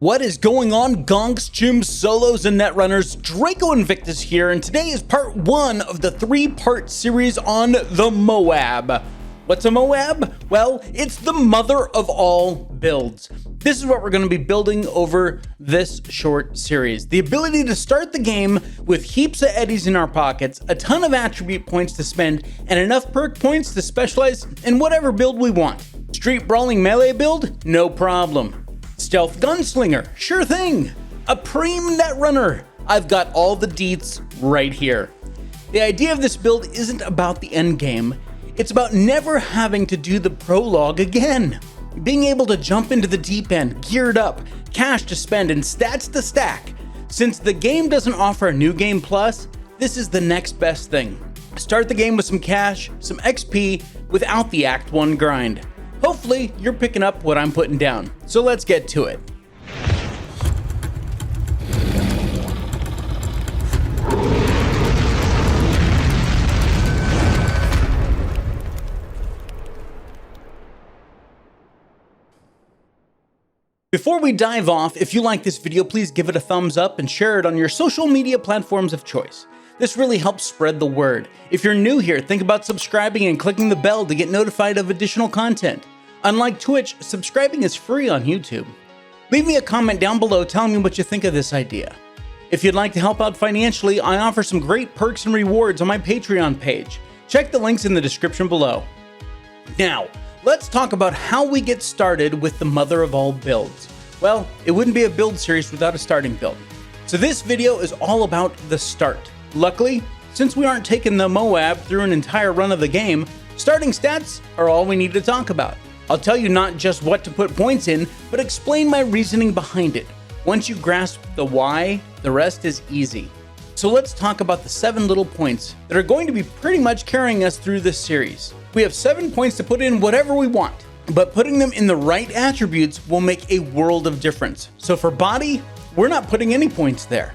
What is going on, gonks, gyms, solos, and netrunners? Draco Invictus here, and today is part 1 of the 3-part series on the MOAB. What's a MOAB? Well, it's the mother of all builds. This is what we're going to be building over this short series. The ability to start the game with heaps of eddies in our pockets, a ton of attribute points to spend, and enough perk points to specialize in whatever build we want. Street brawling melee build? No problem. Stealth gunslinger? Sure thing. A preem netrunner? I've got all the deets right here. The idea of this build isn't about the end game. It's about never having to do the prologue again. Being able to jump into the deep end, geared up, cash to spend, and stats to stack. Since the game doesn't offer a new game plus, this is the next best thing. Start the game with some cash, some XP, without the Act 1 grind. Hopefully, you're picking up what I'm putting down. So let's get to it. Before we dive off, if you like this video, please give it a thumbs up and share it on your social media platforms of choice. This really helps spread the word. If you're new here, think about subscribing and clicking the bell to get notified of additional content. Unlike Twitch, subscribing is free on YouTube. Leave me a comment down below telling me what you think of this idea. If you'd like to help out financially, I offer some great perks and rewards on my Patreon page. Check the links in the description below. Now, let's talk about how we get started with the mother of all builds. Well, it wouldn't be a build series without a starting build. So this video is all about the start. Luckily, since we aren't taking the MOAB through an entire run of the game, starting stats are all we need to talk about. I'll tell you not just what to put points in, but explain my reasoning behind it. Once you grasp the why, the rest is easy. So let's talk about the 7 little points that are going to be pretty much carrying us through this series. We have 7 points to put in whatever we want, but putting them in the right attributes will make a world of difference. So for body, we're not putting any points there.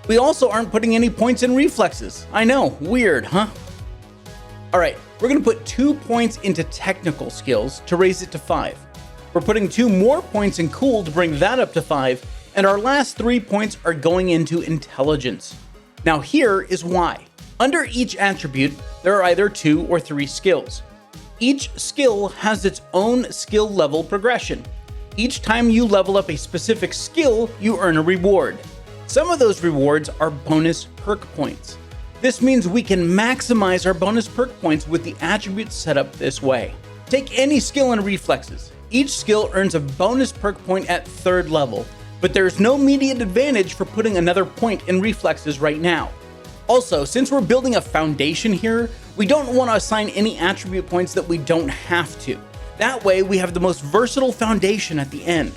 We also aren't putting any points in reflexes. I know, weird, huh? All right, we're gonna put 2 points into technical skills to raise it to 5. We're putting 2 more points in cool to bring that up to 5, and our last 3 points are going into intelligence. Now here is why. Under each attribute, there are either 2 or 3 skills. Each skill has its own skill level progression. Each time you level up a specific skill, you earn a reward. Some of those rewards are bonus perk points. This means we can maximize our bonus perk points with the attributes set up this way. Take any skill in reflexes. Each skill earns a bonus perk point at 3rd level, but there's no immediate advantage for putting another point in reflexes right now. Also, since we're building a foundation here, we don't want to assign any attribute points that we don't have to. That way, we have the most versatile foundation at the end.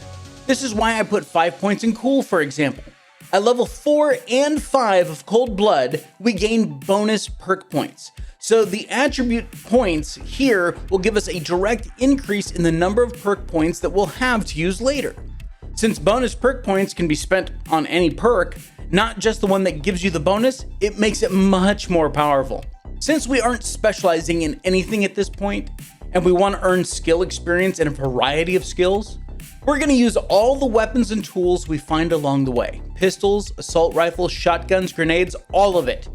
This is why I put 5 points in cool, for example. At level 4 and 5 of Cold Blood, we gain bonus perk points. So the attribute points here will give us a direct increase in the number of perk points that we'll have to use later. Since bonus perk points can be spent on any perk, not just the one that gives you the bonus, it makes it much more powerful. Since we aren't specializing in anything at this point, and we want to earn skill experience in a variety of skills, we're going to use all the weapons and tools we find along the way. Pistols, assault rifles, shotguns, grenades, all of it.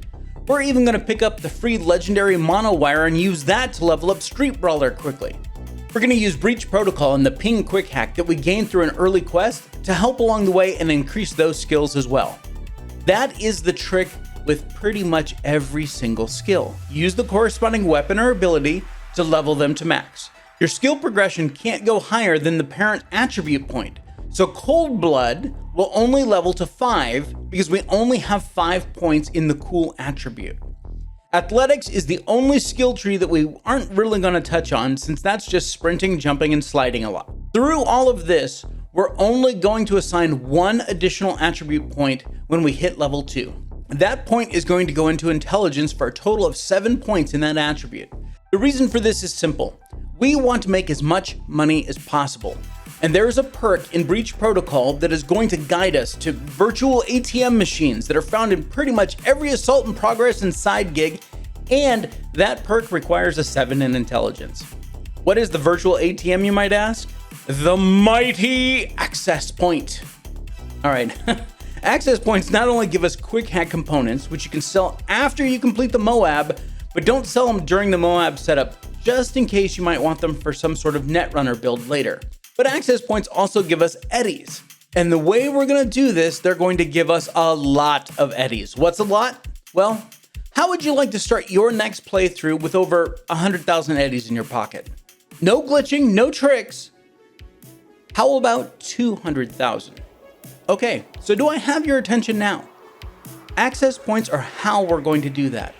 We're even going to pick up the free legendary mono wire and use that to level up Street Brawler quickly. We're going to use Breach Protocol and the ping quick hack that we gained through an early quest to help along the way and increase those skills as well. That is the trick with pretty much every single skill. Use the corresponding weapon or ability to level them to max. Your skill progression can't go higher than the parent attribute point. So Cold Blood will only level to 5 because we only have 5 points in the cool attribute. Athletics is the only skill tree that we aren't really going to touch on, since that's just sprinting, jumping, and sliding a lot. Through all of this, we're only going to assign 1 additional attribute point when we hit level 2. That point is going to go into intelligence for a total of 7 points in that attribute. The reason for this is simple. We want to make as much money as possible. And there is a perk in Breach Protocol that is going to guide us to virtual ATM machines that are found in pretty much every Assault in Progress and side gig, and that perk requires a 7 in intelligence. What is the virtual ATM, you might ask? The mighty access point. All right. Access points not only give us quick hack components, which you can sell after you complete the MOAB, but don't sell them during the MOAB setup, just in case you might want them for some sort of netrunner build later. But access points also give us eddies. And the way we're gonna do this, they're going to give us a lot of eddies. What's a lot? Well, how would you like to start your next playthrough with over 100,000 eddies in your pocket? No glitching, no tricks. How about 200,000? Okay, so do I have your attention now? Access points are how we're going to do that.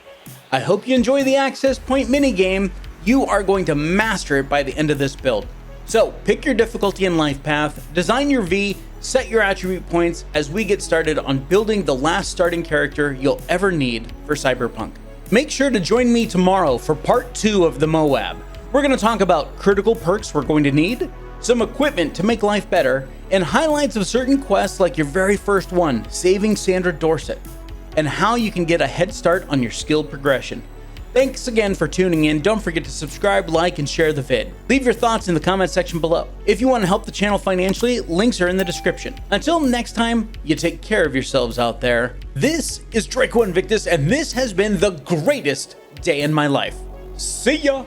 I hope you enjoy the access point minigame. You are going to master it by the end of this build. So pick your difficulty and life path, design your V, set your attribute points as we get started on building the last starting character you'll ever need for Cyberpunk. Make sure to join me tomorrow for part 2 of the MOAB. We're going to talk about critical perks we're going to need, some equipment to make life better, and highlights of certain quests like your very first one, saving Sandra Dorset, and how you can get a head start on your skill progression. Thanks again for tuning in. Don't forget to subscribe, like, and share the vid. Leave your thoughts in the comment section below. If you want to help the channel financially, links are in the description. Until next time, you take care of yourselves out there. This is Draco Invictus, and this has been the greatest day in my life. See ya!